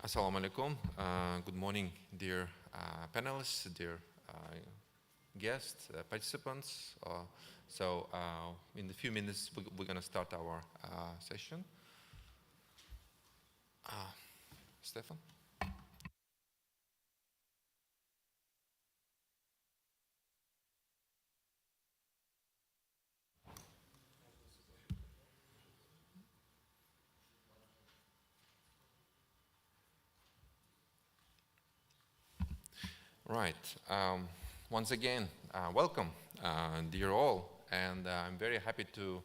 Assalamu alaikum. Good morning, dear panelists, dear guests, participants. In a few minutes, we're going to start our session. Stefan? Right. Once again, welcome, dear all, and I'm very happy to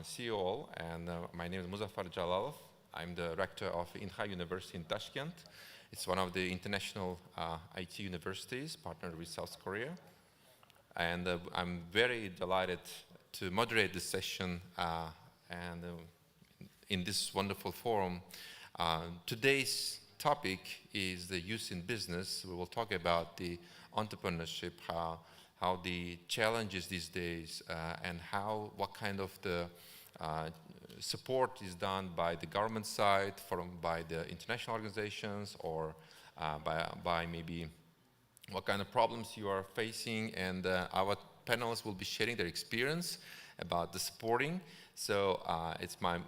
see you all. And my name is Muzaffar Jalalov. I'm the rector of Inha University in Tashkent. It's one of the international IT universities partnered with South Korea. And I'm very delighted to moderate this session in this wonderful forum. Today's topic is the youth in business. We will talk about the entrepreneurship, how the challenges these days, and what kind of the support is done by the government side, by the international organizations, or by maybe what kind of problems you are facing. And our panelists will be sharing their experience about the supporting. So it's my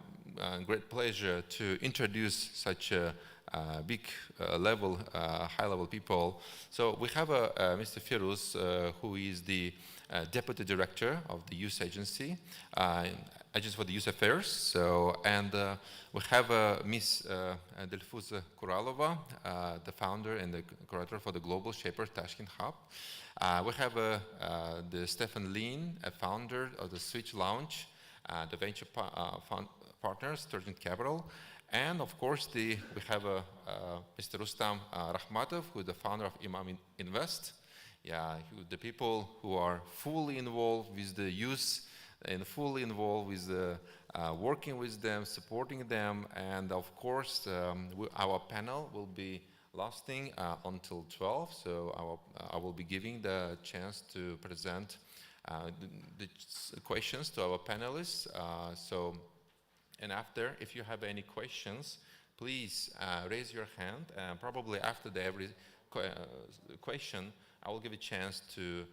great pleasure to introduce such a big high-level people. So we have Mr. Firuz, who is the Deputy Director of the Youth Agency, Agency for the Youth Affairs. So, and we have Ms. Delfuz Kuralova, the founder and the curator for the Global Shaper Tashkent Hub. We have the Stefan Lean, a founder of the Switch Lounge, the venture partners, Sturgeon Capital. And of course, we have Mr. Rustam Rakhmatov, who is the founder of Imam Invest. Yeah, the people who are fully involved with the youth and fully involved with working with them, supporting them. And of course, our panel will be lasting until 12. So I will be giving the chance to present the questions to our panelists. And after, if you have any questions, please raise your hand. Probably after every question, I will give a chance to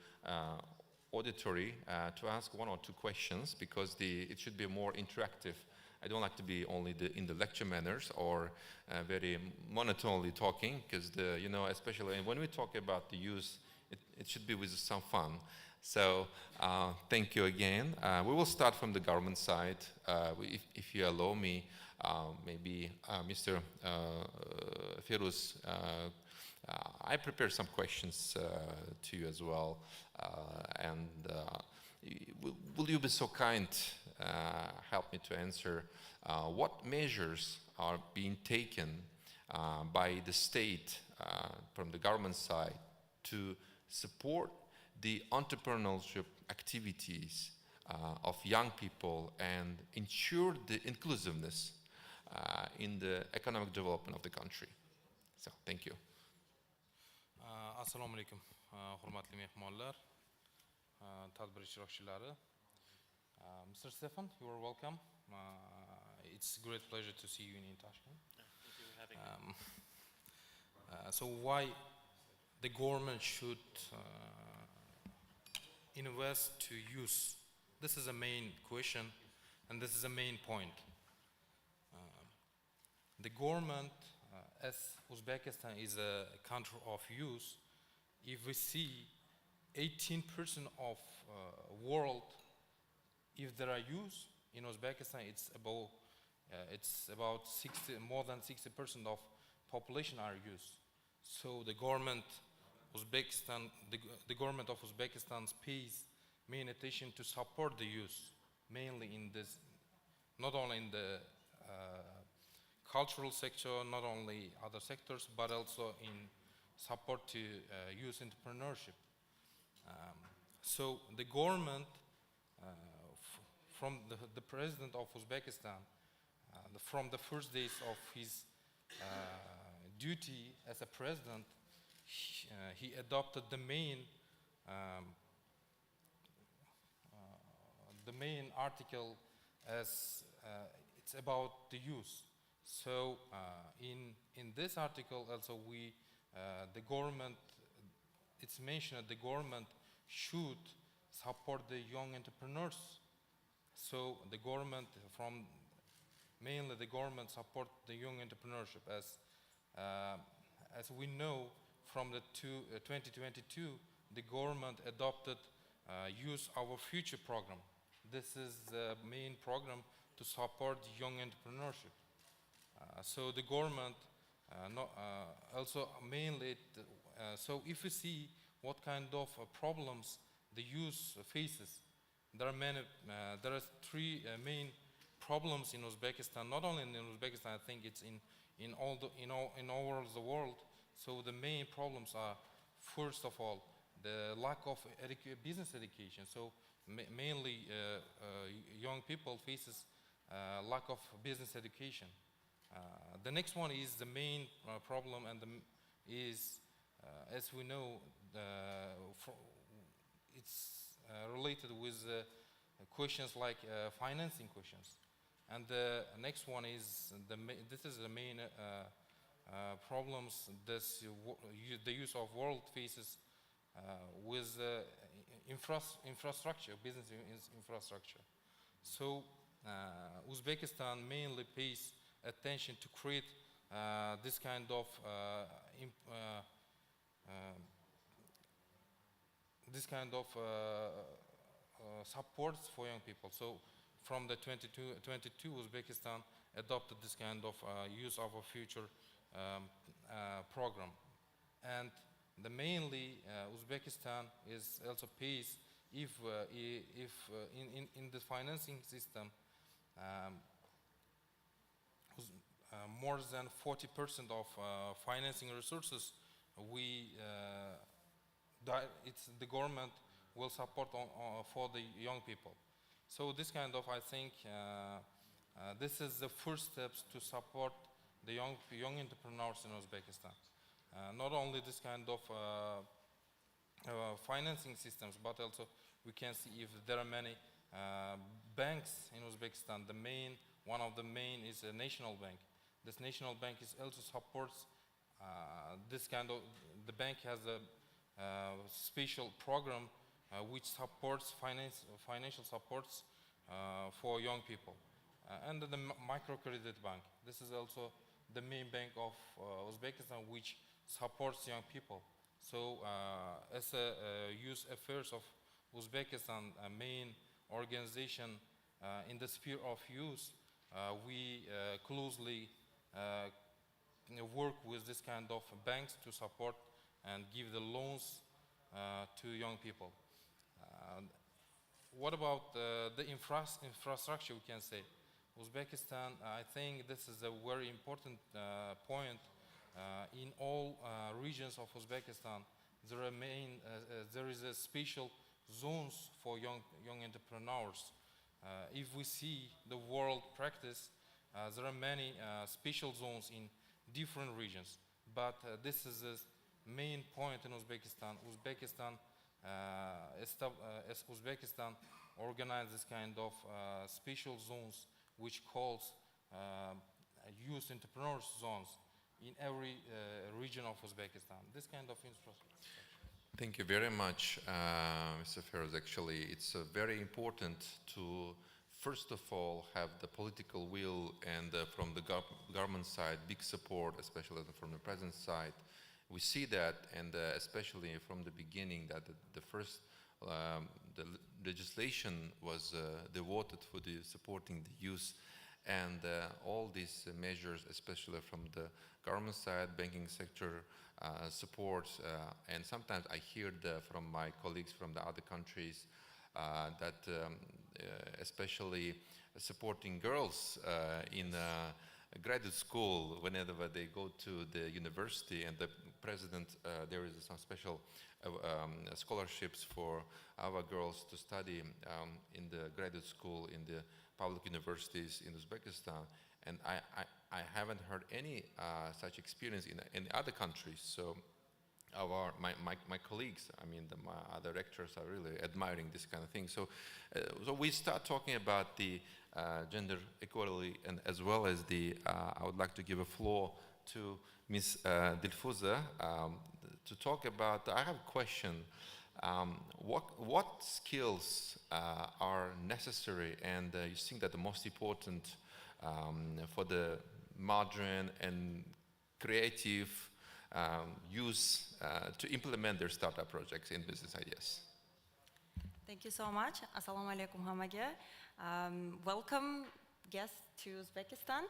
auditory to ask one or two questions, because it should be more interactive. I don't like to be only in the lecture manners or very monotonely talking, because especially when we talk about the youth, it should be with some fun. So thank you again. We will start from the government side. If you allow me, maybe Mr. Firuz, I prepared some questions to you as well. Will you be so kind, help me to answer what measures are being taken by the state from the government side to support the entrepreneurship activities of young people and ensure the inclusiveness in the economic development of the country? So, thank you. Assalomu alaykum, hurmatli mehmonlar, tadbir ishtirokchilari. Mr. Stefan, you are welcome. It's a great pleasure to see you in Tashkent. Thank you for having me. So why the government should invest to youth? This is a main question, and this is a main point. The government, as Uzbekistan is a country of youth, if we see 18% of world, if there are youth in Uzbekistan, it's about 60, more than 60% of population are youth. So the government the government of Uzbekistan pays main attention to support the youth, mainly in this, not only in the cultural sector, not only other sectors, but also in support to youth entrepreneurship. So the government, from the president of Uzbekistan, from the first days of his duty as a president, he adopted the main article as it's about the youth. So in in this article also the government, it's mentioned that the government should support the young entrepreneurs. So the government, mainly the government support the young entrepreneurship. As we know, from the 2022, the government adopted Use Our Future program. This is the main program to support young entrepreneurship. So the government also mainly, so if you see what kind of problems the youth faces, there are three main problems in Uzbekistan. Not only in Uzbekistan, I think it's in all over the world. So the main problems are, first of all, the lack of business education. So mainly young people faces lack of business education. The next one is the main problem, and is, as we know, it's related with questions like financing questions. And the next one is, this is the main problems the youth of world faces with infrastructure, business infrastructure. So Uzbekistan mainly pays attention to create this kind of supports for young people. So from the 22, Uzbekistan adopted this kind of Use Our Future program. And mainly Uzbekistan is also pays if in the financing system more than 40% of financing resources the government will support for the young people. So this kind of, I think, this is the first steps to support the young entrepreneurs in Uzbekistan. Not only this kind of financing systems, but also we can see if there are many banks in Uzbekistan. One of the main is a national bank. This national bank also supports this kind of. The bank has a special program which supports financial supports for young people, and the microcredit bank. This is also the main bank of Uzbekistan, which supports young people. So as a Youth Affairs of Uzbekistan, a main organization in the sphere of youth, we closely work with this kind of banks to support and give the loans to young people. What about the infrastructure, we can say? Uzbekistan, I think this is a very important point. In all regions of Uzbekistan, there is a special zones for young entrepreneurs. If we see the world practice, there are many special zones in different regions. But this is the main point in Uzbekistan. Uzbekistan organizes this kind of special zones, which calls youth entrepreneurs zones in every region of Uzbekistan. This kind of infrastructure. Thank you very much, Mr. Feroz. Actually, it's very important to, first of all, have the political will and from the government side, big support, especially from the president's side. We see that, and especially from the beginning, that the first the legislation was devoted for the supporting the youth, and all these measures, especially from the government side, banking sector support, and sometimes I hear from my colleagues from the other countries that especially supporting girls in graduate school whenever they go to the university, and the president, there is some special scholarships for our girls to study in the graduate school in the public universities in Uzbekistan, and I haven't heard any such experience in other countries. So my colleagues, I mean my other lecturers, are really admiring this kind of thing. So we start talking about the gender equality, and as well as the I would like to give a floor to Ms. Dilfuza to talk about. I have a question. What skills are necessary and you think that the most important for the modern and creative youth to implement their startup projects in business ideas? Thank you so much. Assalamu alaikum hamage. Welcome guests to Uzbekistan.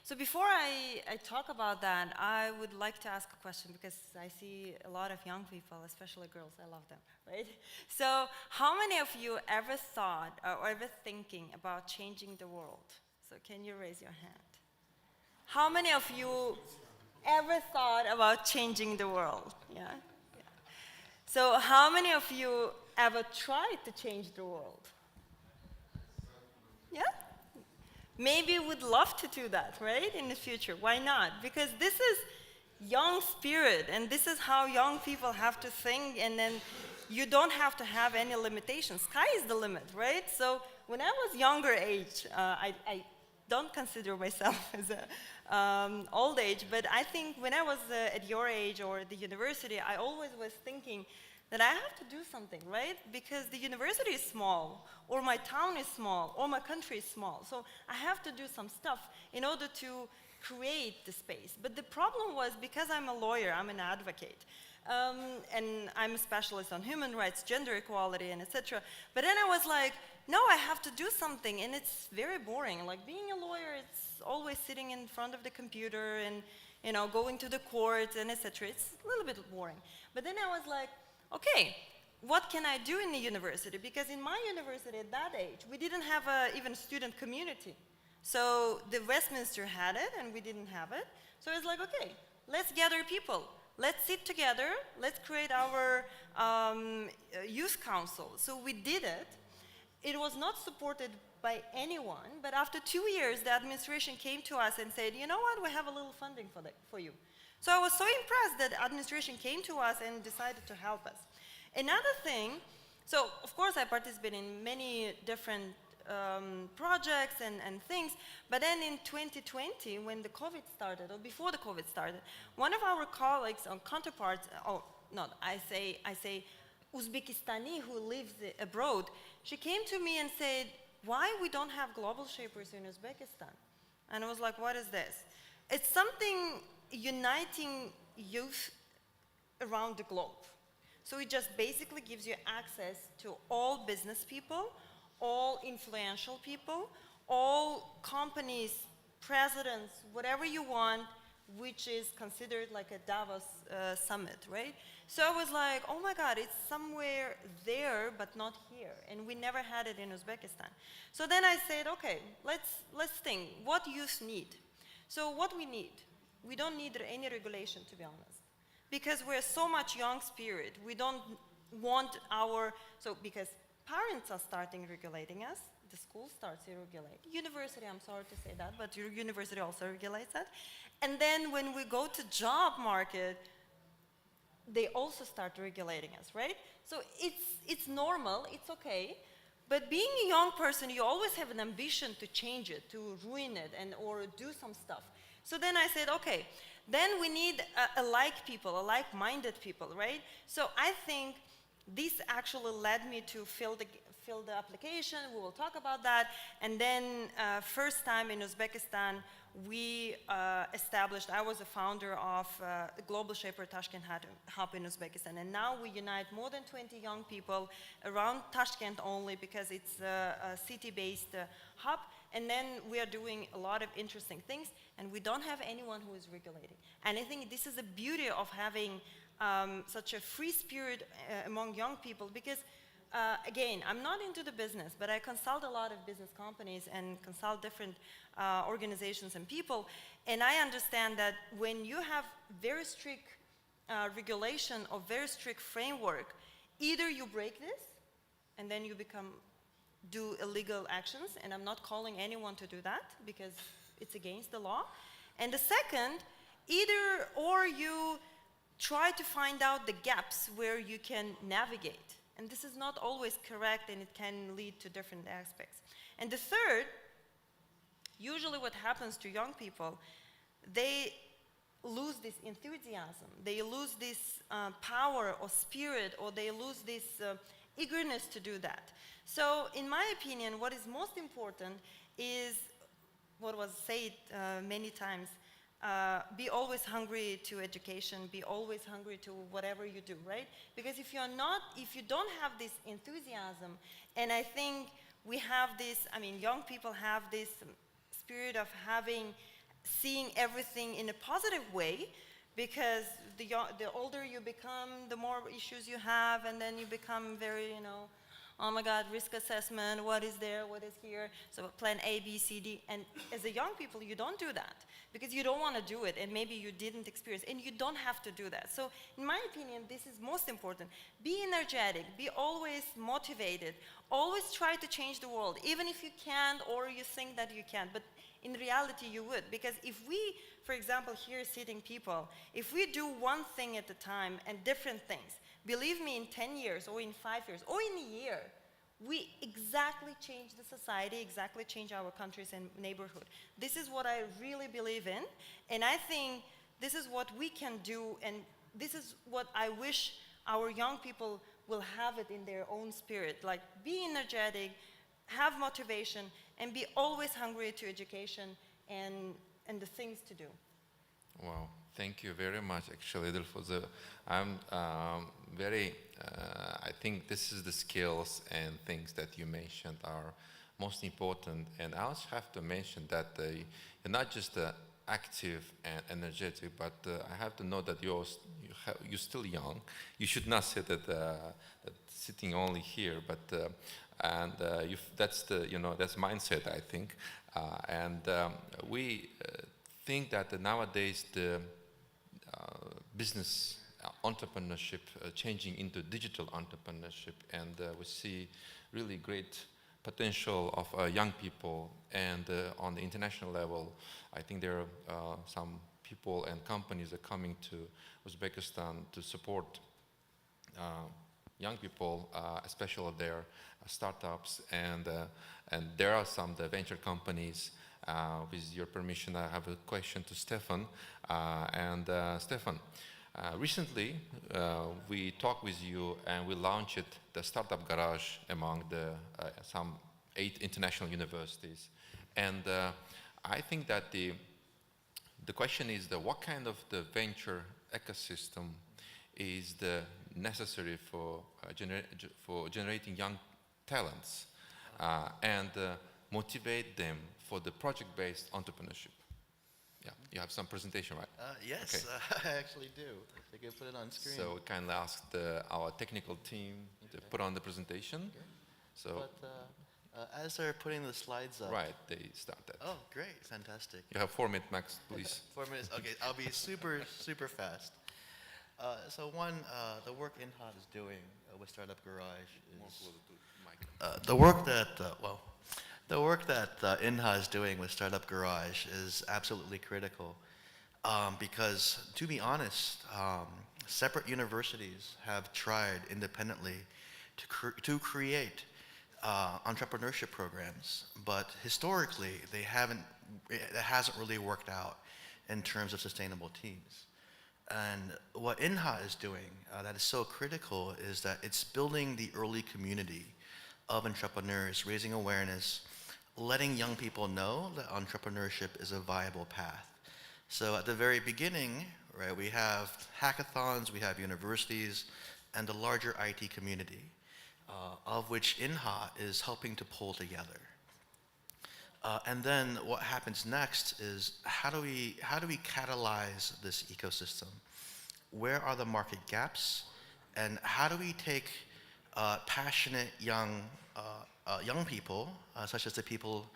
So before I talk about that, I would like to ask a question because I see a lot of young people, especially girls, I love them, right? So how many of you ever thought or ever thinking about changing the world? So can you raise your hand? How many of you ever thought about changing the world? Yeah? So how many of you ever tried to change the world? Yeah? Maybe would love to do that, right, in the future. Why not? Because this is young spirit, and this is how young people have to think, and then you don't have to have any limitations. Sky is the limit, right? So when I was younger age, I don't consider myself as a old age, but I think when I was at your age or the university, I always was thinking that I have to do something, right? Because the university is small, or my town is small, or my country is small. So I have to do some stuff in order to create the space. But the problem was, because I'm a lawyer, I'm an advocate, and I'm a specialist on human rights, gender equality, and etc. But then I was like, no, I have to do something, and it's very boring. Like being a lawyer, it's always sitting in front of the computer and going to the court and etc. It's a little bit boring. But then I was like, okay, what can I do in the university? Because in my university at that age, we didn't have even student community. So the Westminster had it, and we didn't have it. So it's like, okay, let's gather people. Let's sit together. Let's create our youth council. So we did it. It was not supported by anyone, but after 2 years, the administration came to us and said, you know what, we have a little funding for you. So I was so impressed that the administration came to us and decided to help us. Another thing, so of course I participated in many different projects and things, but then in 2020, when the COVID started, or before the COVID started, one of our colleagues or counterparts, I say Uzbekistani who lives abroad, she came to me and said, why we don't have global shapers in Uzbekistan? And I was like, what is this? It's something uniting youth around the globe. So it just basically gives you access to all business people, all influential people, all companies, presidents, whatever you want, which is considered like a Davos summit, right? So I was like, oh my God, it's somewhere there, but not here. And we never had it in Uzbekistan. So then I said, okay, let's think, what youth need? So what we need? We don't need any regulation, to be honest. Because we're so much young spirit, we don't want because parents are starting regulating us, the school starts to regulate. University, I'm sorry to say that, but your university also regulates that. And then when we go to job market, they also start regulating us, right? So it's normal, it's okay. But being a young person, you always have an ambition to change it, to ruin it, or do some stuff. So then I said, okay, then we need alike people, like-minded people, right? So I think this actually led me to fill the application. We will talk about that. And then first time in Uzbekistan, we established, I was a founder of Global Shaper Tashkent Hub in Uzbekistan. And now we unite more than 20 young people around Tashkent only, because it's a city-based hub. And then we are doing a lot of interesting things, and we don't have anyone who is regulating. And I think this is the beauty of having such a free spirit among young people, because again, I'm not into the business, but I consult a lot of business companies and consult different organizations and people, and I understand that when you have very strict regulation or very strict framework, either you break this, and then you do illegal actions, and I'm not calling anyone to do that because it's against the law. And the second, either or you try to find out the gaps where you can navigate. And this is not always correct, and it can lead to different aspects. And the third, usually what happens to young people, they lose this enthusiasm, they lose this power or spirit, or they lose this eagerness to do that. So in my opinion, what is most important is what was said many times, be always hungry to education, be always hungry to whatever you do, right? Because if you don't have this enthusiasm, and I think we have this, I mean, young people have this spirit of seeing everything in a positive way, because the older you become, the more issues you have, and then you become very, oh my God, risk assessment, what is there, what is here, so plan A, B, C, D. And as a young people, you don't do that because you don't want to do it, and maybe you didn't experience, and you don't have to do that. So in my opinion, this is most important. Be energetic, be always motivated, always try to change the world, even if you can't or you think that you can't, but in reality you would. Because if we, for example, here sitting people, if we do one thing at a time and different things, believe me, in 10 years or in 5 years or in a year, we exactly change the society, exactly change our countries and neighborhood. This is what I really believe in, and I think this is what we can do, and this is what I wish our young people will have it in their own spirit. Like, be energetic, have motivation, and be always hungry to education and the things to do. Wow, thank you very much, actually, Dilfuza. I'm very, I think this is the skills and things that you mentioned are most important. And I also have to mention that you're not just active and energetic, but I have to know that you're still young. You should not say that sitting only here, but that's that's mindset, I think. We think that nowadays the business entrepreneurship changing into digital entrepreneurship, and we see really great potential of young people. And on the international level, I think there are some people and companies are coming to Uzbekistan to support young people, especially their startups, and there are some the venture companies. With your permission, I have a question to Stefan. Stefan, recently we talked with you and we launched the Startup Garage among the some 8 international universities. And I think that the question is what kind of the venture ecosystem is the necessary for generating young talents and motivate them for the project-based entrepreneurship. Yeah, you have some presentation, right? Yes, Okay. I actually do. I can put it on screen. So we kindly asked our technical team to put on the presentation. Okay. So, But as they're putting the slides up. right, they started. Oh, great, fantastic. You have 4 minutes, Max, please. 4 minutes. Okay, I'll be super, super fast. So one, the work INHA is doing with Startup Garage is the work that INHA is doing with Startup Garage is absolutely critical, because to be honest, separate universities have tried independently to create entrepreneurship programs, but historically it hasn't really worked out in terms of sustainable teams. And what INHA is doing that is so critical is that it's building the early community of entrepreneurs, raising awareness, letting young people know that entrepreneurship is a viable path. So at the very beginning, right, we have hackathons, we have universities, and the larger IT community, of which INHA is helping to pull together. And then what happens next is how do we catalyze this ecosystem? Where are the market gaps? And how do we take passionate young people, such as the people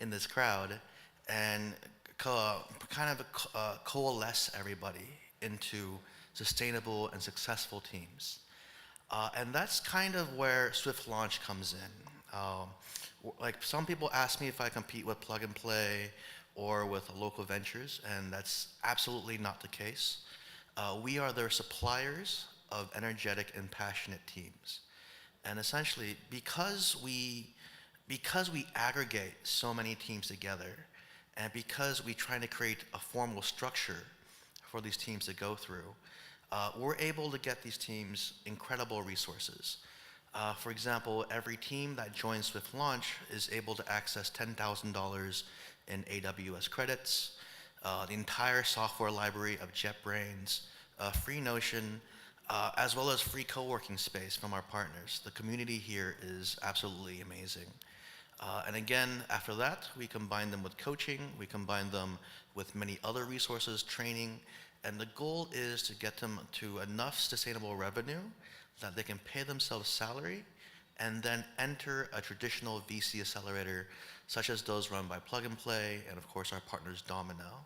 in this crowd, and coalesce everybody into sustainable and successful teams? And that's kind of where Swift Launch comes in. Like, some people ask me if I compete with Plug and Play or with local ventures, and that's absolutely not the case. We are their suppliers of energetic and passionate teams. And essentially, because we aggregate so many teams together, and because we try to create a formal structure for these teams to go through, we're able to get these teams incredible resources. For example, every team that joins Swift Launch is able to access $10,000 in AWS credits, the entire software library of JetBrains, free Notion, as well as free co-working space from our partners. The community here is absolutely amazing. And again, after that, we combine them with coaching, we combine them with many other resources, training, and the goal is to get them to enough sustainable revenue that they can pay themselves salary and then enter a traditional VC accelerator, such as those run by Plug and Play and of course our partners Domino.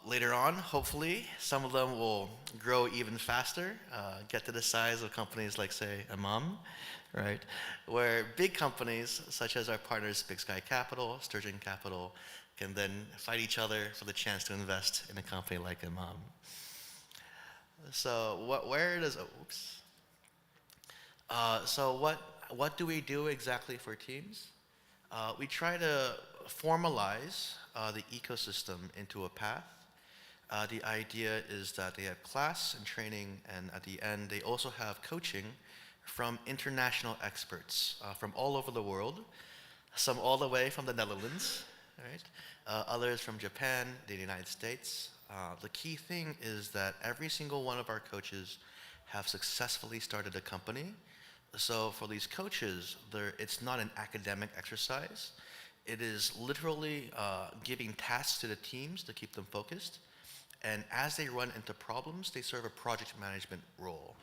Later on, hopefully, some of them will grow even faster, get to the size of companies like, say, Imam, right? Where big companies, such as our partners Big Sky Capital, Sturgeon Capital, can then fight each other for the chance to invest in a company like Imam. So what do we do exactly for teams? We try to formalize the ecosystem into a path. The idea is that they have class and training, and at the end, they also have coaching from international experts from all over the world, some all the way from the Netherlands, right? Others from Japan, the United States. The key thing is that every single one of our coaches have successfully started a company. So for these coaches, it's not an academic exercise. It is literally giving tasks to the teams to keep them focused. And as they run into problems, they serve a project management role.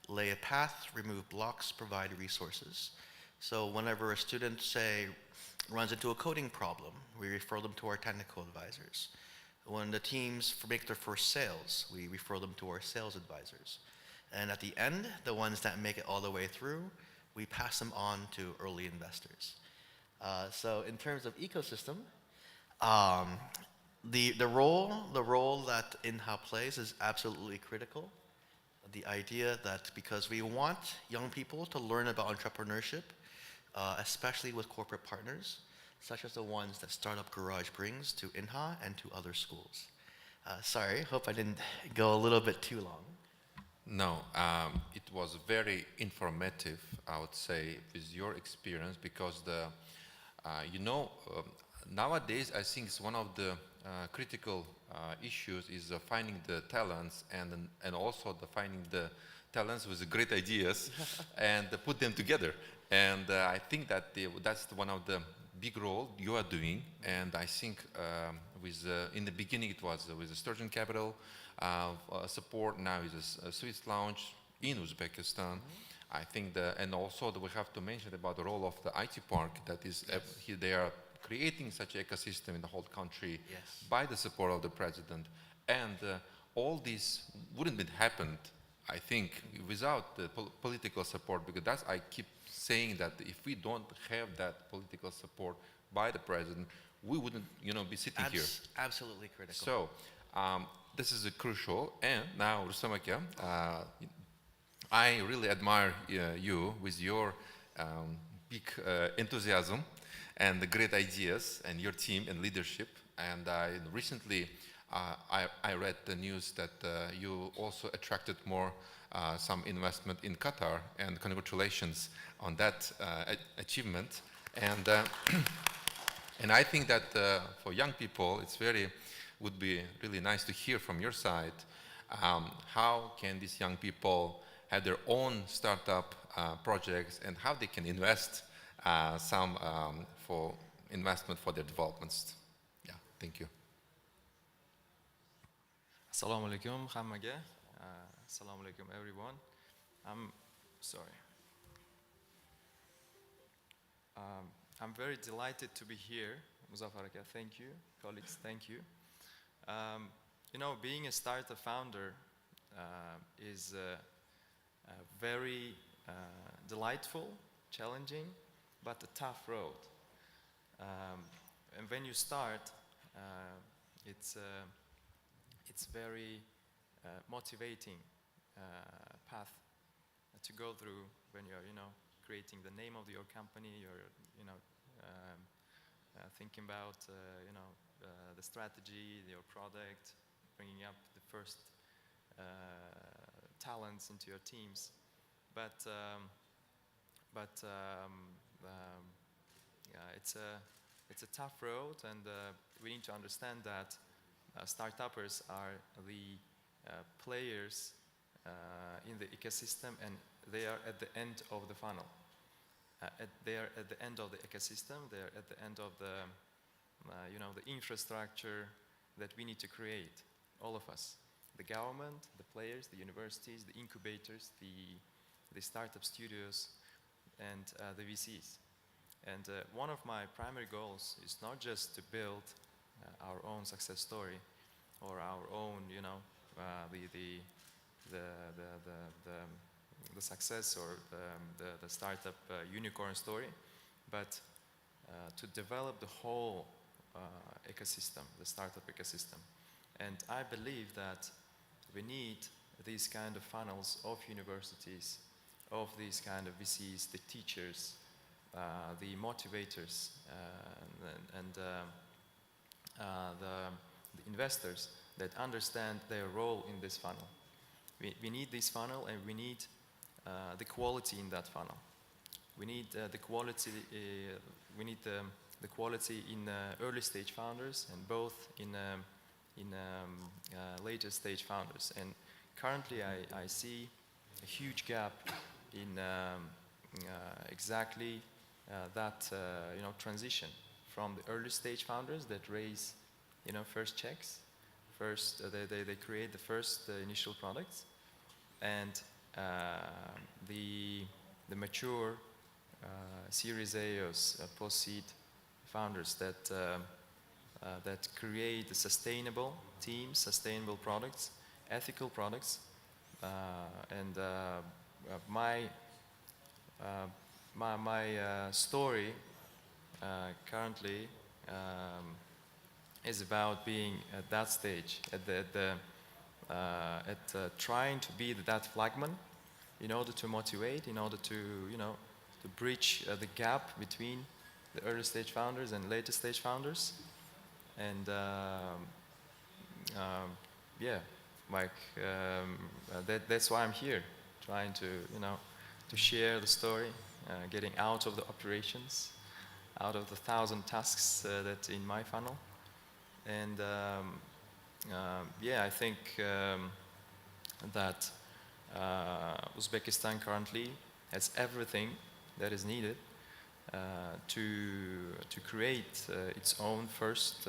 Lay a path, remove blocks, provide resources. So whenever a student, say, runs into a coding problem, we refer them to our technical advisors. When the teams make their first sales, we refer them to our sales advisors. And at the end, the ones that make it all the way through, we pass them on to early investors. So in terms of ecosystem, the role that Inha plays is absolutely critical. The idea that because we want young people to learn about entrepreneurship, especially with corporate partners, such as the ones that Startup Garage brings to Inha and to other schools. Sorry, hope I didn't go a little bit too long. No, it was very informative, I would say, with your experience, because nowadays I think it's one of the critical issues is finding the talents and also finding the talents with the great ideas and put them together. And I think that that's one of the big role you are doing. And I think in the beginning it was with the Sturgeon Capital support. Now is a Swiss launch in Uzbekistan. I think and also we have to mention about the role of the IT Park. That is, they are creating such an ecosystem in the whole country by the support of the president. And all this wouldn't have happened, I think, without the political support, because I keep saying that if we don't have that political support by the president, we wouldn't, be sitting here. Absolutely critical. So this is crucial. And now, Rustam Aka, I really admire you with your big enthusiasm and the great ideas and your team and leadership. And recently I read the news that you also attracted some investment in Qatar, and congratulations on that achievement. And and I think that for young people, would be really nice to hear from your side how can these young people have their own startup projects and how they can invest some for investment for their developments. Yeah, thank you. Assalamu alaikum, hammaga. Assalamu alaikum, everyone. I'm sorry. I'm very delighted to be here. Muzaffar Aka, thank you. Colleagues, thank you. Being a startup founder is very delightful, challenging, but a tough road. And when you start, it's very motivating path to go through when you're, creating the name of your company. You're, thinking about, the strategy, your product, bringing up the first talents into your teams. But yeah, it's a tough road, and we need to understand that startuppers are the players in the ecosystem, and they are at the end of the funnel. They are at the end of the ecosystem. They are at the end of the the infrastructure that we need to create. All of us, the government, the players, the universities, the incubators, the startup studios, and the VCs. And one of my primary goals is not just to build our own success story or our own, the success or the startup unicorn story, but to develop the whole ecosystem, the startup ecosystem. And I believe that we need these kind of funnels of universities, of these kind of VCs, the teachers, the motivators, and the investors that understand their role in this funnel. We need this funnel, and we need the quality in that funnel. We need the quality. We need the quality in early stage founders, and both in later stage founders. And currently, I see a huge gap in exactly that transition from the early stage founders that raise first checks, first they create the first initial products, and the mature Series A or post-seed founders that create sustainable teams, sustainable products, ethical products, and my story currently is about being at that stage, at trying to be that flagman, in order to motivate, in order to to bridge the gap between the early stage founders and later stage founders, and yeah, like that's why I'm here, trying to to share the story, getting out of the operations, out of the 1,000 tasks that in my funnel, and yeah, I think that Uzbekistan currently has everything that is needed to create its own first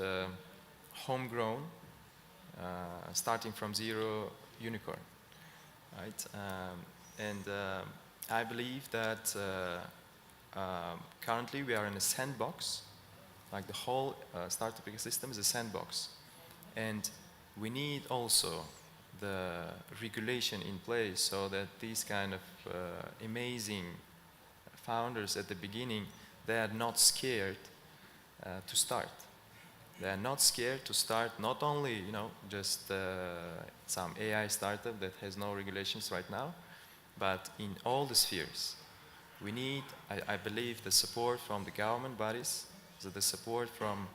homegrown, starting from zero unicorn, right? And I believe that currently we are in a sandbox, like the whole startup ecosystem is a sandbox, and we need also the regulation in place so that these kind of amazing founders at the beginning, they are not scared to start. They are not scared to start not only just some AI startup that has no regulations right now, but in all the spheres. We need, I believe, the support from the government bodies, so the support from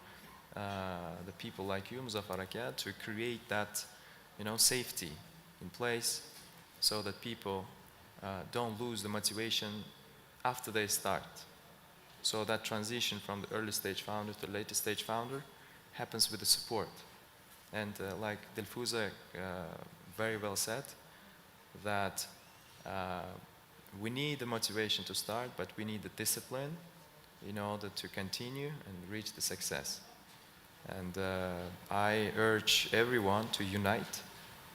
the people like you, Muzaffar Akyad, to create that safety in place so that people don't lose the motivation after they start. So that transition from the early stage founder to later stage founder happens with the support. And like Dilfuza very well said, that we need the motivation to start, but we need the discipline in order to continue and reach the success. And I urge everyone to unite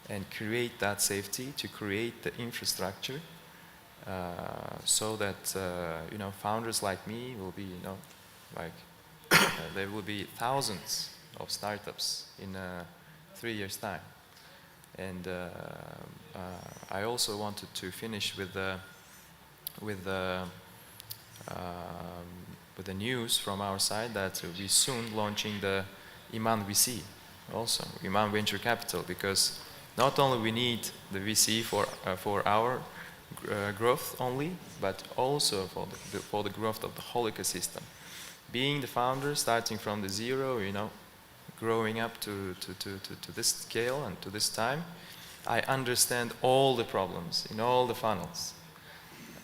and create that safety, to create the infrastructure, so that founders like me will be there will be thousands of startups in 3 years' time. And I also wanted to finish with the news from our side that we soon launching the Iman VC, also Iman Venture Capital, because not only we need the VC for our growth only, but also for the growth of the whole ecosystem. Being the founder, starting from the zero, growing up to this scale and to this time, I understand all the problems in all the funnels.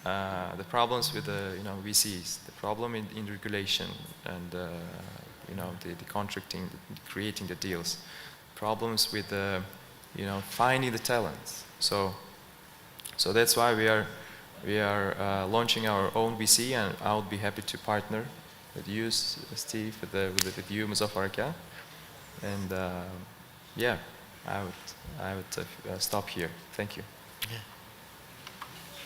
The problems with the VCs, the problem in regulation and the contracting, creating the deals, problems with finding the talents. So that's why we are launching our own VC, and I would be happy to partner with you, Steve, with you, Muzaffar Aka. And yeah, I would stop here. Thank you.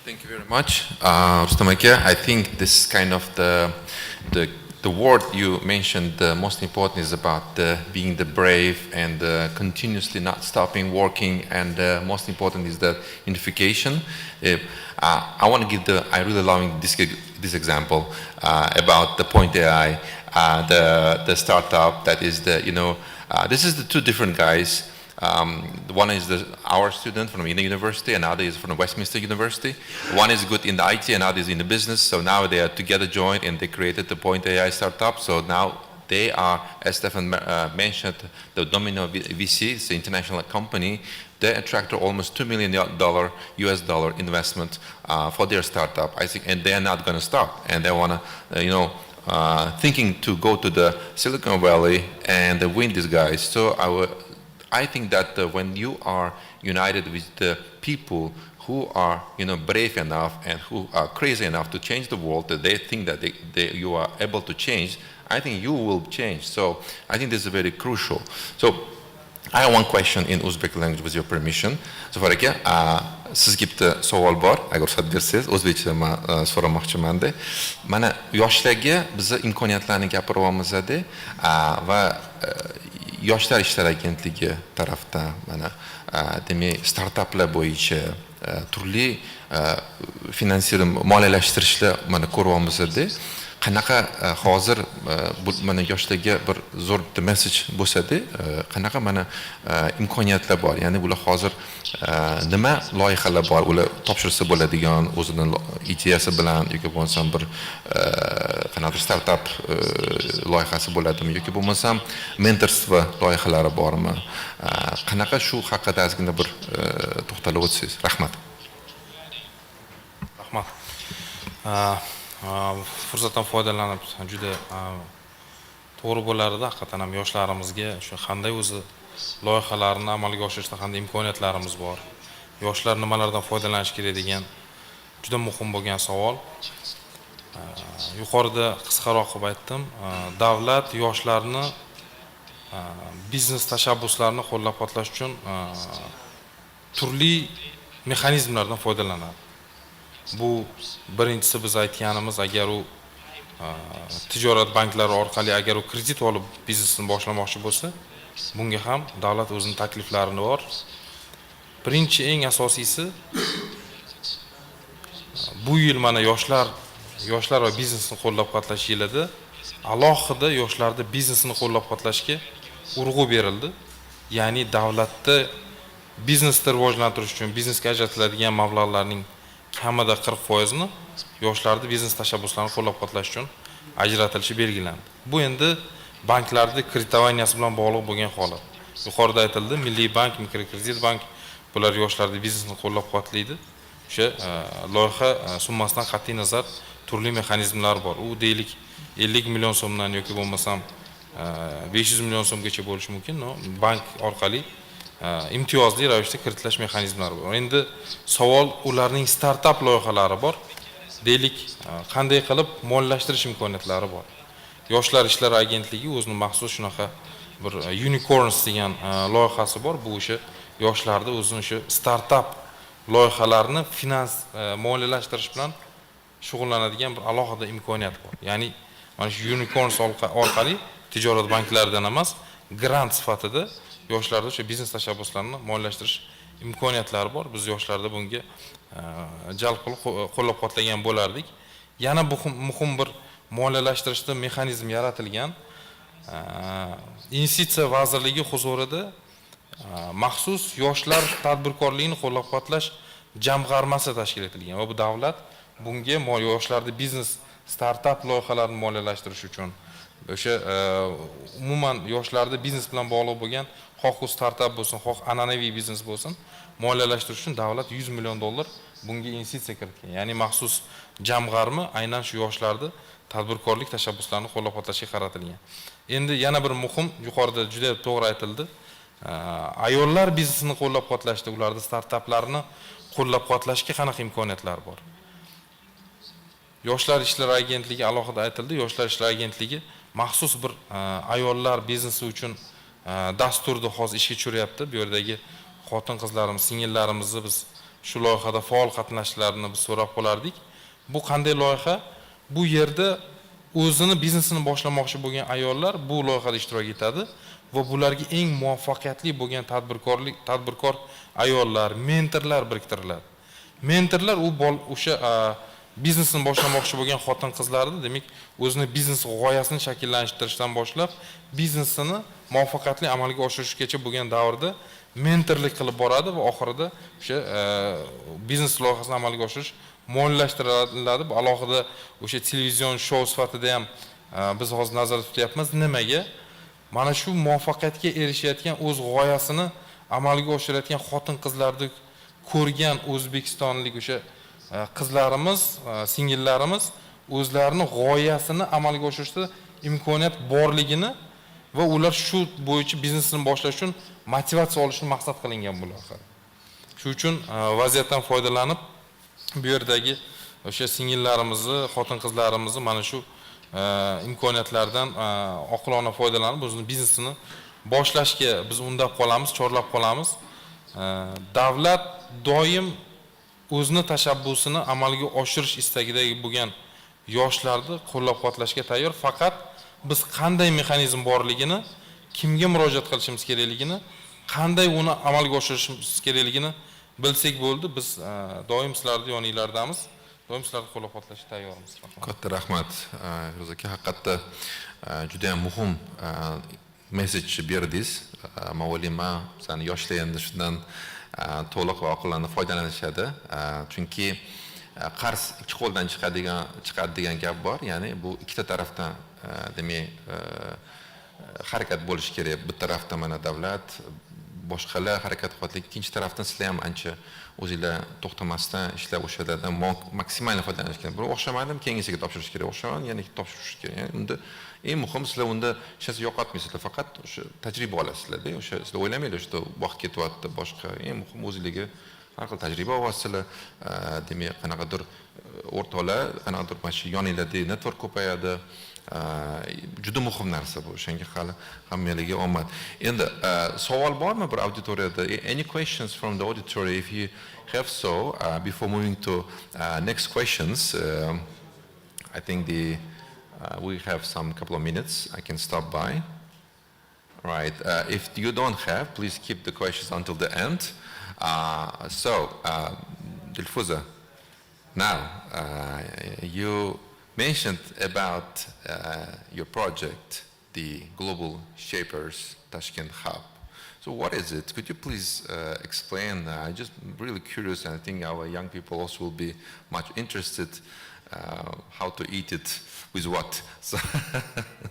Thank you very much, Rustam Aka. I think this kind of the word you mentioned, the most important is about being the brave and continuously not stopping working, and most important is the unification. I want to give I really love this example about the Point AI, the startup that is this is the two different guys. One is our student from Indiana University, and another is from Westminster University. One is good in the IT, and another is in the business. So now they are together joined, and they created the Point AI startup. So now they are, as Stefan mentioned, the Domino VC, it's an international company. They attracted almost $2 million US dollar investment for their startup. I think, and they are not going to stop, and they want to, thinking to go to the Silicon Valley and win these guys. So I think that when you are united with the people who are brave enough and who are crazy enough to change the world, that they think that you are able to change, I think you will change. So I think this is very crucial. So I have one question in Uzbek language with your permission. Muzaffar aka, sizga bitta savol bor, agar ruxsat bersangiz, o'zbekcha so'ramoqchiman-da. Mana yoshlarga biz imkoniyatlarni gapiryapmiz-da va Yoshlar ishlar agentligi tarafdan mana demak startaplar bo'yicha turli finansiring moliyalashtirishlar mana ko'ryapmiz-da. Qanaqa hozir mana yoshlarga bir zo'r message bo'lsa-da, qanaqa mana imkoniyatlar bor? Ya'ni bular hozir nima loyihalar bor? Ular topshirsa bo'ladigan o'zining ideyasi bilan yoki bo'lmasam bir qanaqa startup loyihasi bo'ladimi yoki bo'lmasam mentorство loyihalari bormi? Qanaqa shu haqida ozgina bir to'xtalib o'tsangiz. Rahmat. Rahmat. Fursatdan foydalanib juda to'g'ri bo'lardi, haqiqatan ham yoshlarimizga shu qanday o'zi loyihalarni amalga oshirishda qanday imkoniyatlarimiz bor, yoshlar nimalardan foydalanish kerak degan juda muhim bo'lgan savol. Yuqorida qisqaroq qilib aytdim, davlat yoshlarni biznes tashabbuslarini qo'llab-quvvatlash uchun turli mexanizmlardan foydalanadi. Bu birinchisi biz aytganimiz, agar u tijorat banklari orqali agar u kredit olib biznesini boshlamoqchi bo'lsa, bunga ham davlat o'zining takliflari bor. Birinchi eng asosiysi bu yil mana yoshlar va biznesni qo'llab-quvvatlash yilida alohida yoshlarni biznesini qo'llab-quvvatlashga urg'u berildi. Ya'ni davlatda biznesni rivojlantirish uchun biznesga ajratiladigan mablag'larning kamida 40%ni yoshlarni biznes tashabbuslarini qo'llab-quvvatlash uchun ajratilishi belgilandi. Bu endi banklarda kreditovaniyasi bilan bog'liq bo'lgan holat. Yuqorida aytildi, Milliy bank, mikrokredit bank bular yoshlarni biznesni qo'llab-quvvatlaydi. O'sha loyiha summasidan qat'iy nazar turli mexanizmlar bor. U deylik 50 million so'mdan yoki bo'lmasam 500 million so'mgacha bo'lishi mumkin. Bank orqali imtiyozli ravishda kiritlash mexanizmlari bor. Endi savol, ularning startup loyihalari bor. Deylik, qanday qilib moliyalashtirish imkoniyatlari bor. Yoshlar ishlari agentligi o'zining maxsus shunaqa bir unicorns degan loyihasi bor. Bu o'sha yoshlarda o'zining shu startup loyihalarini moliyalashtirish bilan shug'ullanadigan bir alohida imkoniyat bor. Ya'ni mana shu unicorns orqali tijorat banklaridan emas, grant sifatida yoshlarda o'sha biznes tashabbuslarini moliyalashtirish imkoniyatlari bor. Biz yoshlarda bunga jalb qilib qo'llab-quvvatlagan bo'lardik. Yana muhim bir moliyalashtirishda mexanizm yaratilgan. Investitsiya vazirligi huzurida maxsus yoshlar tadbirkorligini qo'llab-quvvatlash jamg'armasi tashkil etilgan va bu davlat bunga yoshlarni biznes startup loyihalarini moliyalashtirish uchun o'sha umuman yoshlarda biznes bilan bog'liq bo'lgan, xoh u startap bo'lsin, xoh an'anaviy biznes bo'lsin, moliyalashtirish uchun davlat 100 million dollar bunga investitsiya kiritgan. Ya'ni maxsus jamg'arma aynan shu yoshlarni tadbirkorlik tashabbuslarini qo'llab-quvvatlashga qaratilgan. Endi yana bir muhim, yuqorida juda to'g'ri aytildi. Ayollar biznesini qo'llab-quvvatlashda, ularning startaplarni qo'llab-quvvatlashga qanaqa imkoniyatlar bor? Yoshlar ishlari agentligi alohida aytildi. Yoshlar ishlari agentligi maxsus bir ayollar biznesi uchun dasturni hozir ishga tushiryapti. Bu yerdagi xotin-qizlarimiz, singillarimizni biz shu loyihada faol qatnashishlarini biz so'rab qolardik. Bu qanday loyiha? Bu yerda o'zini biznesini boshlamoqchi bo'lgan ayollar bu loyihada ishtirok etadi va bularga eng muvaffaqiyatli bo'lgan tadbirkor ayollar, mentorlar biriktiriladi. Mentorlar o'sha biznesini boshlamoqchi bo'lgan xotin-qizlarni, demak, o'zini biznes g'oyasini shakllantirishdan boshlab, biznesini muvaffaqiyatli amalga oshirishgacha bo'lgan davrda mentorlik qilib boradi va oxirida o'sha biznes loyihasini amalga oshirish moliyalashtiriladi. Bu alohida o'sha televizion shou sifatida ham biz hozir nazarda tutyapmiz. Nimaga? Mana shu muvaffaqiyatga erishayotgan, o'z g'oyasini amalga oshirayotgan xotin-qizlarni ko'rgan o'zbekistonlik o'sha qizlarimiz, singillarimiz o'zlarining g'oyasini amalga oshirishda imkoniyat borligini va ular shu bo'yicha biznesini boshlash uchun motivatsiya olishni maqsad qilingan bu loyiha. Shu uchun vaziyatdan foydalanib bu yerdagi o'sha singillarimizni, xotin-qizlarimizni mana shu imkoniyatlardan oqilona foydalanib o'zining biznesini boshlashga biz undab qolamiz, chorlab qolamiz. Davlat doim o'zini tashabbusini amalga oshirish istagidagi bo'lgan yoshlarni qo'llab-quvvatlashga tayyor. Faqat biz qanday mexanizm borligini, kimga murojaat qilishimiz kerakligini, qanday uni amalga oshirishimiz kerakligini bilsak bo'ldi. Biz doim sizlarning yoninglardamiz. Doim sizlarni qo'llab-quvvatlashga tayyormiz. Katta rahmat. Firoz aka, haqiqatda juda ham muhim message berdingiz. Ma'lum, sani yoshlar endi shundan to'liq va oqilona foydalanishadi. Chunki qarz ikki qo'ldan chiqadi degan gap bor. Ya'ni bu ikkita tarafdan demak harakat bo'lishi kerak. Bir tarafdan mana davlat, boshqalar harakat qilyapti. Ikkinchi tarafdan sizlar ham ancha o'zingizlar to'xtamasdan ishlab o'shalardan maksimal foydalanish kerak. Bir o'xshamadimi, keyingisiga topshirish kerak. O'xshamadi, yana topshirish kerak. Ya'ni unda eng muhim sizlar unda hech narsa yo'qotmaysizlar, faqat o'sha tajriba olasizlar-da. O'sha sizlar o'ylamaylar, shu vaqt ketyapti, boshqa. Eng muhim o'zingizga har xil tajriba olasizlar. Demak, qanaqadir o'rtoqlar, qanaqadir mana shu yoningizda network ko'payadi. Juda muhim narsa bu. O'shanga hali hammalarga omad. Endi savol bormi bir auditoriyada? Any questions from the auditory? If you have so, before moving to next questions, I think we have some couple of minutes. I can stop by. Right. If you don't have, please keep the questions until the end. Dilfuza, now you mentioned about your project, the Global Shapers Tashkent Hub. So what is it? Could you please explain? I'm just really curious, and I think our young people also will be much interested how to eat it with what. So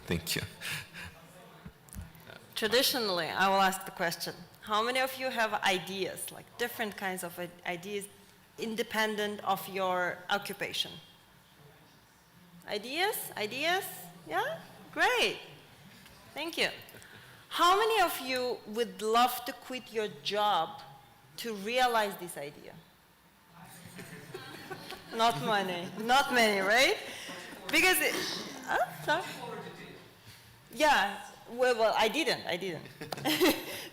thank you. Traditionally, I will ask the question, how many of you have ideas, like different kinds of ideas, independent of your occupation? Ideas? Ideas? Yeah? Great. Thank you. How many of you would love to quit your job to realize this idea? Not many. Not many, right? Because, sorry? Yeah. Well, I didn't.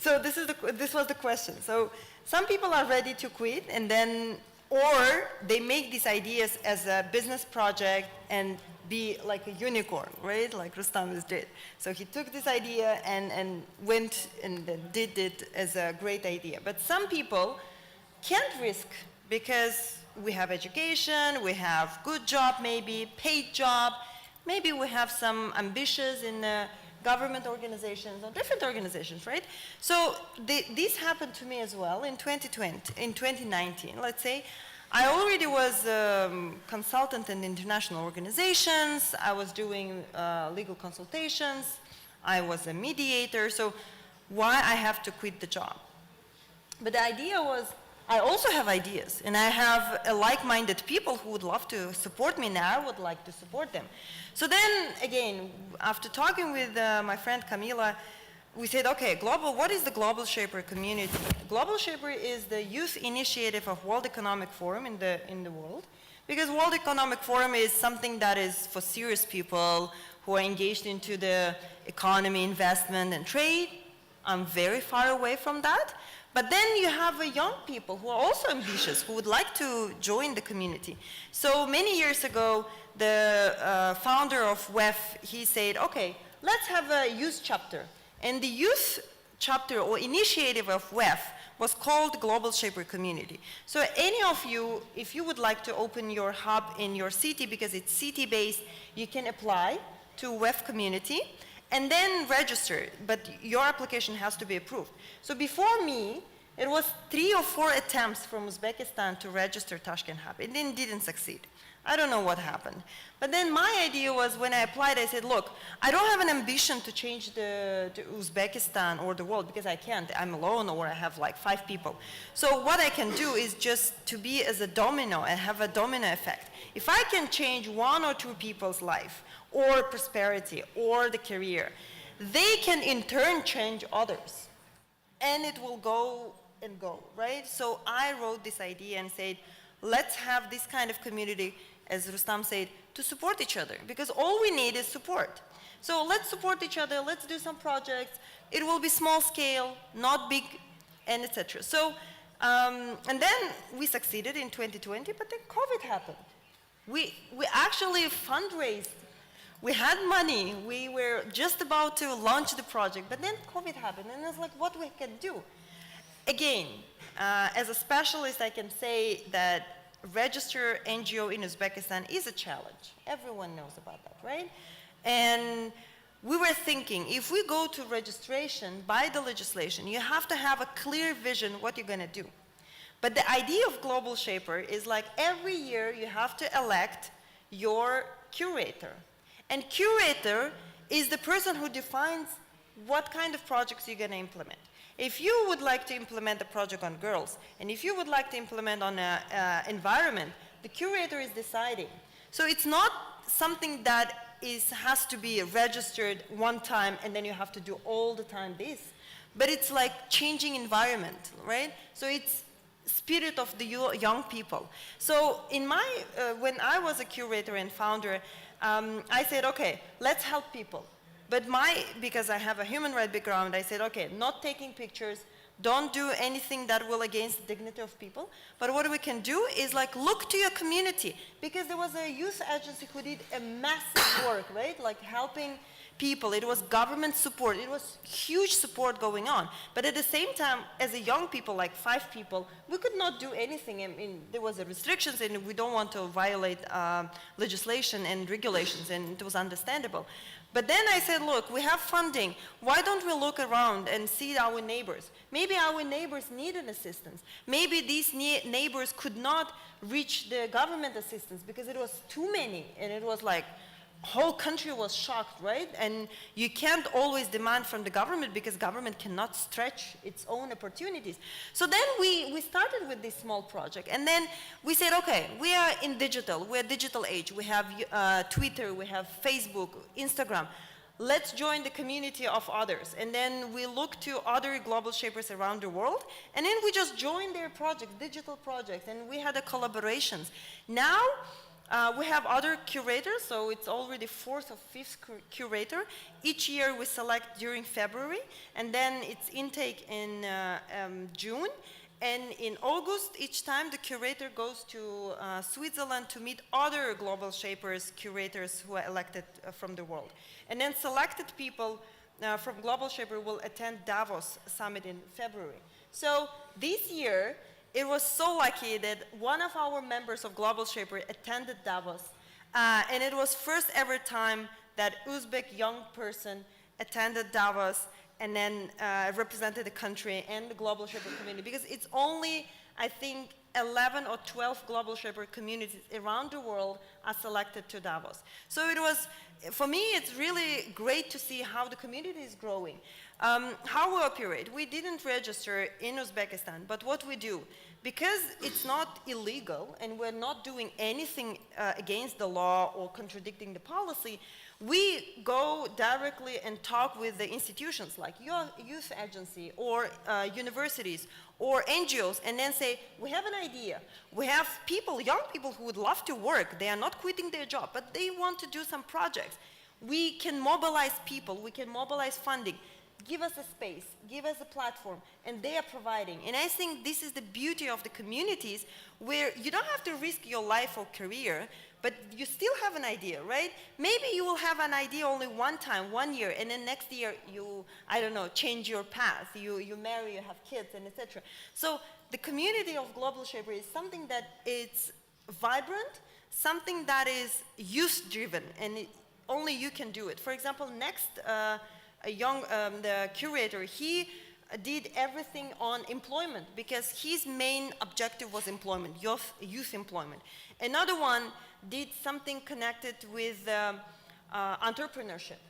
So this was the question. So some people are ready to quit, and then, or they make these ideas as a business project and be like a unicorn, right? Like Rustam did. So he took this idea and went and did it as a great idea. But some people can't risk because we have education, we have good job maybe, paid job, maybe we have some ambitions in government organizations or different organizations, right? So this happened to me as well in 2020, in 2019. Let's say I already was consultant in international organizations. I was doing legal consultations. I was a mediator. So why I have to quit the job? But the idea was, I also have ideas, and I have like-minded people who would love to support me, and I would like to support them. So then, again, after talking with my friend Camila, we said, okay, what is the Global Shaper community? Global Shaper is the youth initiative of World Economic Forum in the world, because World Economic Forum is something that is for serious people who are engaged into the economy, investment, and trade. I'm very far away from that. But then you have young people who are also ambitious, who would like to join the community. So many years ago, the founder of WEF, he said, okay, let's have a youth chapter. And the youth chapter or initiative of WEF was called Global Shaper Community. So any of you, if you would like to open your hub in your city, because it's city-based, you can apply to WEF community and then register, but your application has to be approved. So before me, it was 3 or 4 attempts from Uzbekistan to register Tashkent Hub. It didn't succeed. I don't know what happened. But then my idea was, when I applied, I said, look, I don't have an ambition to change to Uzbekistan or the world, because I can't. I'm alone, or I have like 5 people. So what I can do is just to be as a domino and have a domino effect. If I can change 1 or 2 people's life, or prosperity, or the career, they can in turn change others. And it will go and go, right? So I wrote this idea and said, let's have this kind of community, as Rustam said, to support each other, because all we need is support. So let's support each other, let's do some projects. It will be small scale, not big, and etc. So, and then we succeeded in 2020, but then COVID happened. We actually fundraised. We had money, we were just about to launch the project, but then COVID happened, and it's like, what we can do? Again, as a specialist, I can say that register NGO in Uzbekistan is a challenge. Everyone knows about that, right? And we were thinking, if we go to registration by the legislation, you have to have a clear vision what you're gonna do. But the idea of Global Shaper is like, every year you have to elect your curator. And curator is the person who defines what kind of projects you're going to implement. If you would like to implement a project on girls, and if you would like to implement on environment, the curator is deciding. So it's not something that has to be registered one time and then you have to do all the time this. But it's like changing environment, right? So it's spirit of the young people. So in my, when I was a curator and founder, I said, okay, let's help people. But because I have a human rights background, I said, okay, not taking pictures, don't do anything that will against the dignity of people. But what we can do is like, look to your community. Because there was a youth agency who did a massive work, right? Like helping people, it was government support, it was huge support going on. But at the same time, as a young people, like 5 people, we could not do anything. I mean, there was restrictions and we don't want to violate legislation and regulations, and it was understandable. But then I said, look, we have funding. Why don't we look around and see our neighbors? Maybe our neighbors need an assistance. Maybe these neighbors could not reach the government assistance because it was too many, and it was like, whole country was shocked, right? And you can't always demand from the government because government cannot stretch its own opportunities. So then we started with this small project, and then we said, okay, we are in digital, we're digital age. We have Twitter, we have Facebook, Instagram. Let's join the community of others. And then we look to other global shapers around the world, and then we just joined their projects, digital projects, and we had collaborations. Now, we have other curators, so it's already 4th or 5th curator. Each year we select during February, and then it's intake in June. And in August, each time the curator goes to Switzerland to meet other global shapers, curators who are elected from the world. And then selected people from Global Shaper will attend Davos Summit in February. So this year, it was so lucky that one of our members of Global Shaper attended Davos, and it was first ever time that Uzbek young person attended Davos and then represented the country and the Global Shaper community, because it's only I think 11 or 12 global shaper communities around the world are selected to Davos. So it was, for me, it's really great to see how the community is growing. How we operate, we didn't register in Uzbekistan, but what we do, because it's not illegal and we're not doing anything against the law or contradicting the policy, we go directly and talk with the institutions like your youth agency or universities or NGOs, and then say, we have an idea. We have people, young people who would love to work. They are not quitting their job, but they want to do some projects. We can mobilize people, we can mobilize funding. Give us a space, give us a platform, and they are providing. And I think this is the beauty of the communities, where you don't have to risk your life or career, but you still have an idea, right? Maybe you will have an idea only one time, 1 year, and then next year you, I don't know, change your path. You marry, you have kids, and etc. So the community of Global Shaper is something that is vibrant, something that is youth-driven, and only you can do it. For example, next, the curator, he did everything on employment because his main objective was employment, youth employment. Another one did something connected with entrepreneurship,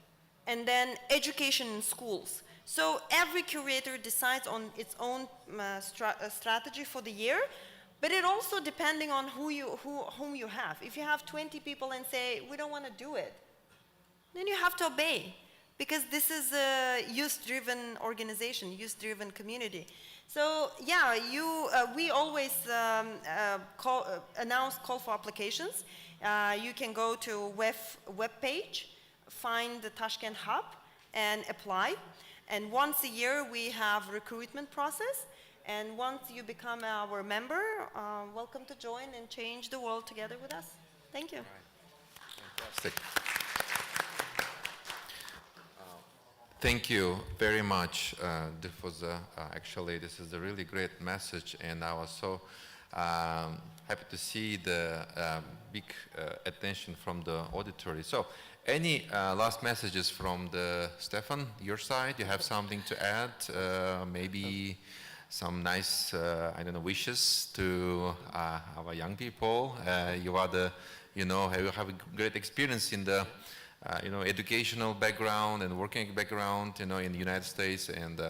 and then education in schools. So every curator decides on its own strategy for the year, but it also depending on whom you have. If you have 20 people and say, we don't want to do it, then you have to obey, because this is a youth-driven organization, youth-driven community. So yeah, we always announce call for applications. You can go to web page, find the Tashkent Hub, and apply. And once a year, we have recruitment process. And once you become our member, welcome to join and change the world together with us. Thank you. Fantastic. Thank you very much. This was actually, this is a really great message, and I was so happy to see the big attention from the auditory. So, any last messages from Stefan, your side? You have something to add? Maybe some nice, I don't know, wishes to our young people. You are you have a great experience in the educational background and working background, in the United States, and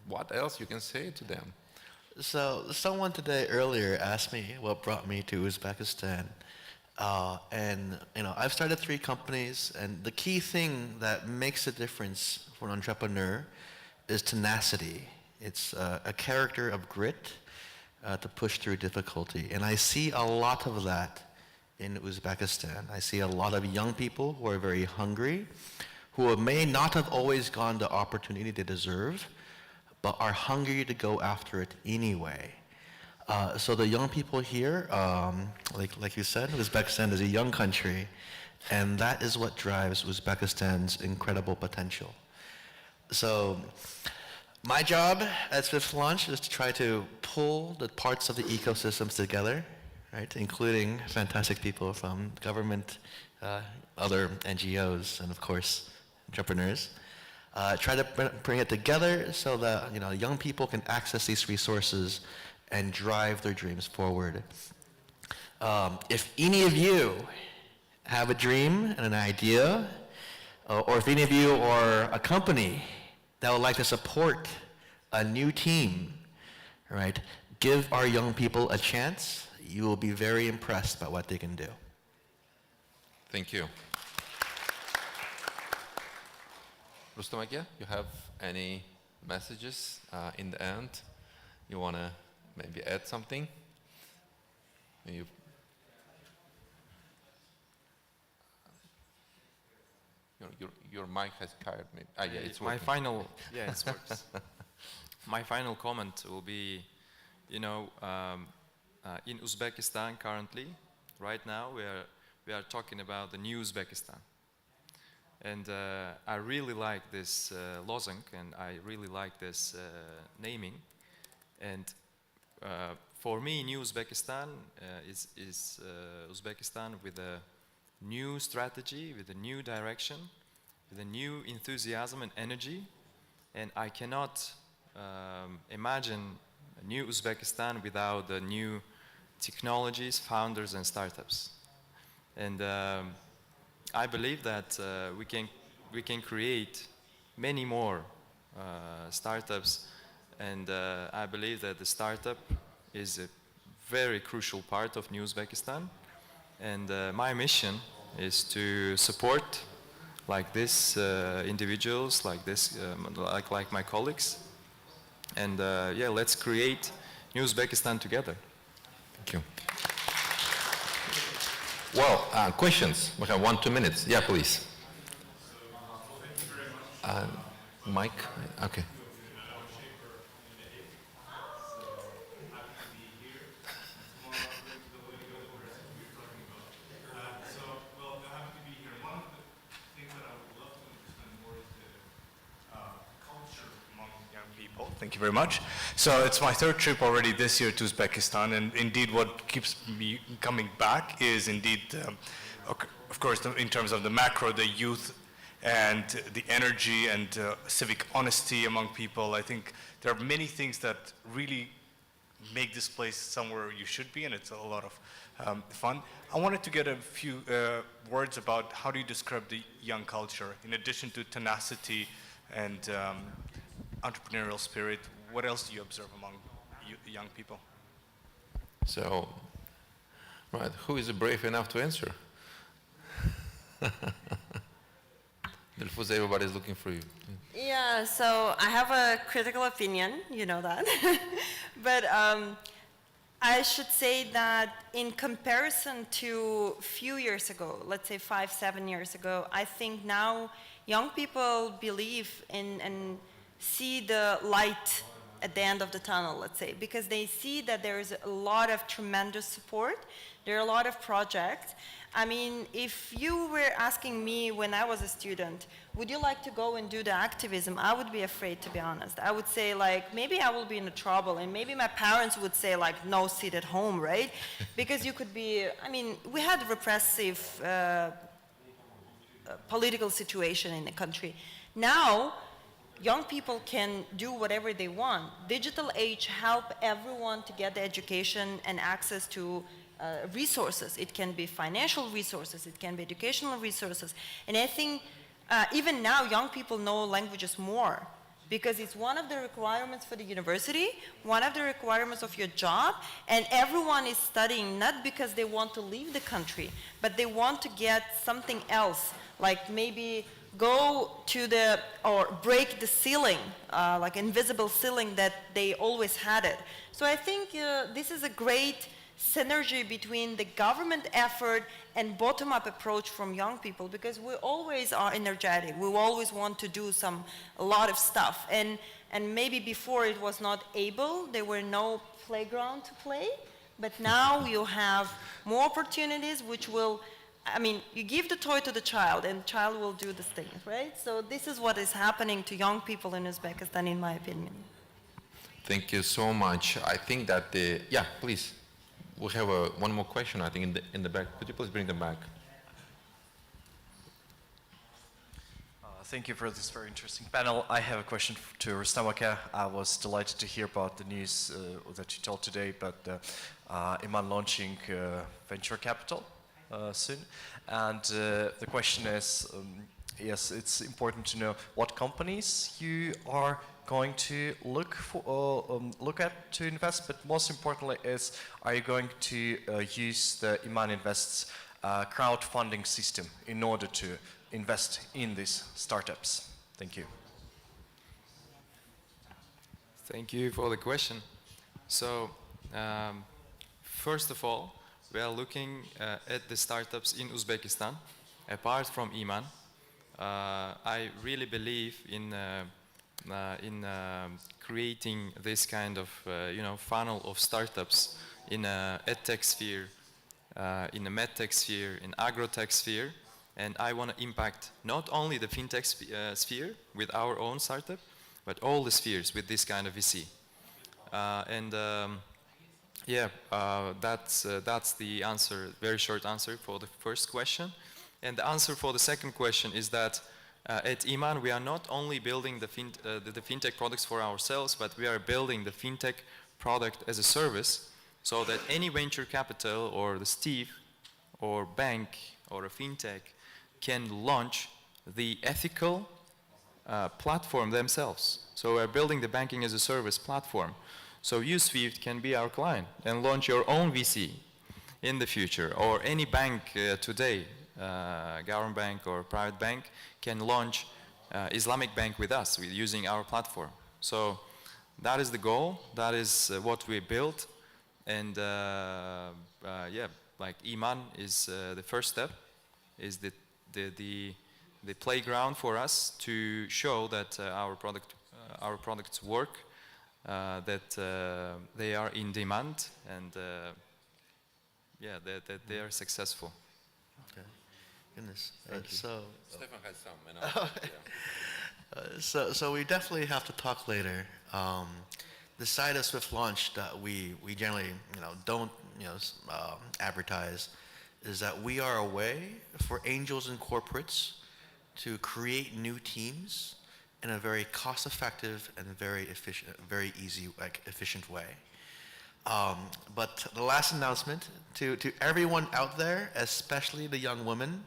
what else you can say to them? So someone today earlier asked me what brought me to Uzbekistan. And I've started 3 companies, and the key thing that makes a difference for an entrepreneur is tenacity. It's a character of grit to push through difficulty. And I see a lot of that in Uzbekistan. I see a lot of young people who are very hungry, who may not have always gotten the opportunity they deserve, but are hungry to go after it anyway. So the young people here, like you said, Uzbekistan is a young country, and that is what drives Uzbekistan's incredible potential. So my job at Swift Launch is to try to pull the parts of the ecosystems together, right, including fantastic people from government, other NGOs, and of course, entrepreneurs. Try to bring it together so that young people can access these resources and drive their dreams forward. If any of you have a dream and an idea, or if any of you are a company that would like to support a new team, right, give our young people a chance. You will be very impressed by what they can do. Thank you. Rustam Agia, you have any messages in the end? You want to maybe add something? Your mic has carried me. Yeah, it's working. It works. My final comment will be, in Uzbekistan currently, right now, we are talking about the new Uzbekistan. And I really like this lozenge, and I really like this naming. And for me, New Uzbekistan is Uzbekistan with a new strategy, with a new direction, with a new enthusiasm and energy. And I cannot imagine new Uzbekistan without the new technologies, founders, and startups. And I believe that we can create many more startups, and I believe that the startup is a very crucial part of New Uzbekistan. And my mission is to support like this individuals, like this, like my colleagues, and yeah, let's create New Uzbekistan together. Thank you. Well, questions? We have 1-2 minutes. Yeah, please. Mike? Okay. Thank you very much. So it's my third trip already this year to Uzbekistan, and indeed what keeps me coming back is indeed, of course, in terms of the macro, the youth and the energy and civic honesty among people. I think there are many things that really make this place somewhere you should be, and it's a lot of fun. I wanted to get a few words about how do you describe the young culture, in addition to tenacity and entrepreneurial spirit. What else do you observe among young people? So, right, who is brave enough to answer? Dilfuz, everybody's looking for you. Yeah, so I have a critical opinion, you know that. But I should say that in comparison to a few years ago, let's say 5-7 years ago, I think now young people believe in and see the light at the end of the tunnel, let's say, because they see that there is a lot of tremendous support. There are a lot of projects. I mean, if you were asking me when I was a student, would you like to go and do the activism? I would be afraid, to be honest. I would say, like, maybe I will be in trouble, and maybe my parents would say, like, no, sit at home, right? Because you could be, I mean, we had repressive political situation in the country. Now, young people can do whatever they want. Digital age help everyone to get the education and access to resources. It can be financial resources, it can be educational resources. And I think even now young people know languages more because it's one of the requirements for the university, one of the requirements of your job, and everyone is studying not because they want to leave the country, but they want to get something else, like maybe go to the, or break the ceiling, like invisible ceiling that they always had it. So I think this is a great synergy between the government effort and bottom-up approach from young people, because we always are energetic. We always want to do a lot of stuff. And maybe before it was not able, there were no playground to play, but now you have more opportunities which will, I mean, you give the toy to the child and the child will do the thing, right? So this is what is happening to young people in Uzbekistan, in my opinion. Thank you so much. I think that yeah, please. We have one more question, I think, in the back. Could you please bring them back? Thank you for this very interesting panel. I have a question to Rustam Aka. I was delighted to hear about the news that you told today about Iman launching venture capital soon. And the question is, yes, it's important to know what companies you are going to look at to invest, but most importantly is, are you going to use the Iman Invest's crowdfunding system in order to invest in these startups? Thank you. Thank you for the question. So, first of all, we are looking at the startups in Uzbekistan. Apart from Iman, I really believe in creating this kind of funnel of startups in a edtech sphere, in a medtech sphere, in agrotech sphere, and I want to impact not only the fintech sphere with our own startup, but all the spheres with this kind of VC. Yeah, that's the answer, very short answer for the first question. And the answer for the second question is that at Iman, we are not only building the fintech products for ourselves, but we are building the fintech product as a service, so that any venture capital or the Steve or bank or a fintech can launch the ethical platform themselves. So we're building the banking as a service platform. So you, Swift, can be our client and launch your own VC in the future, or any bank today, government bank or private bank, can launch Islamic bank with us, with using our platform. So that is the goal, that is what we built, and yeah, like Iman is the first step, is the playground for us to show that our products work, that they are in demand, and yeah, that they are successful. Okay. Goodness. Stefan has some, and yeah. So we definitely have to talk later. The side of Swift Launch that we generally don't advertise is that we are a way for angels and corporates to create new teams in a very cost-effective and very efficient, very easy, efficient way. But the last announcement to everyone out there, especially the young women,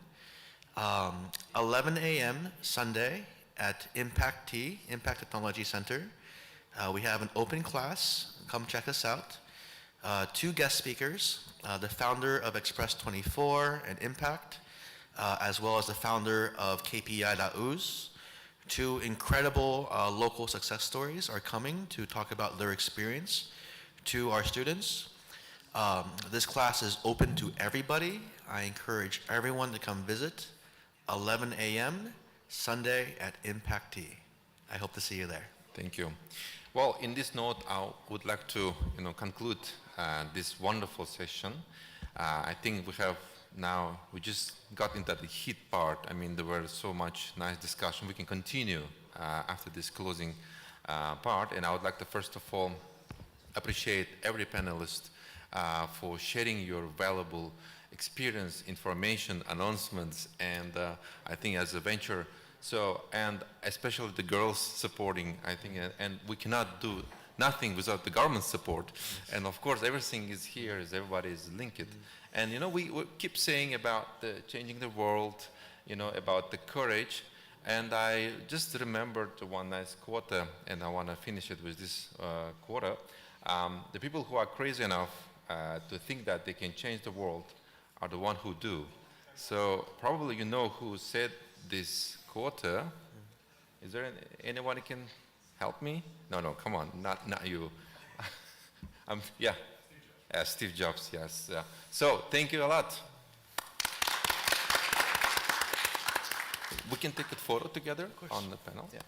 11 a.m. Sunday at Impact T, Impact Technology Center. We have an open class. Come check us out. 2 guest speakers, the founder of Express24 and Impact, as well as the founder of KPI.ooze. 2 incredible local success stories are coming to talk about their experience to our students. This class is open to everybody. I encourage everyone to come visit. 11 a.m. Sunday at Impact T. I hope to see you there. Thank you. Well, in this note, I would like to conclude this wonderful session. I think we just got into the heat part. I mean, there were so much nice discussion. We can continue after this closing part. And I would like to first of all appreciate every panelist for sharing your valuable experience, information, announcements, and I think as a venture, and especially the girls supporting, I think, and we cannot do nothing without the government support. And of course, everything is here, as everybody is linked. And we keep saying about the changing the world, about the courage. And I just remembered one nice quote, and I want to finish it with this quote. The people who are crazy enough to think that they can change the world are the ones who do. So probably you know who said this quote. Is there anyone who can help me? No, come on, not you. Yeah, Steve Jobs, yes. So thank you a lot. We can take a photo together on the panel. Yeah.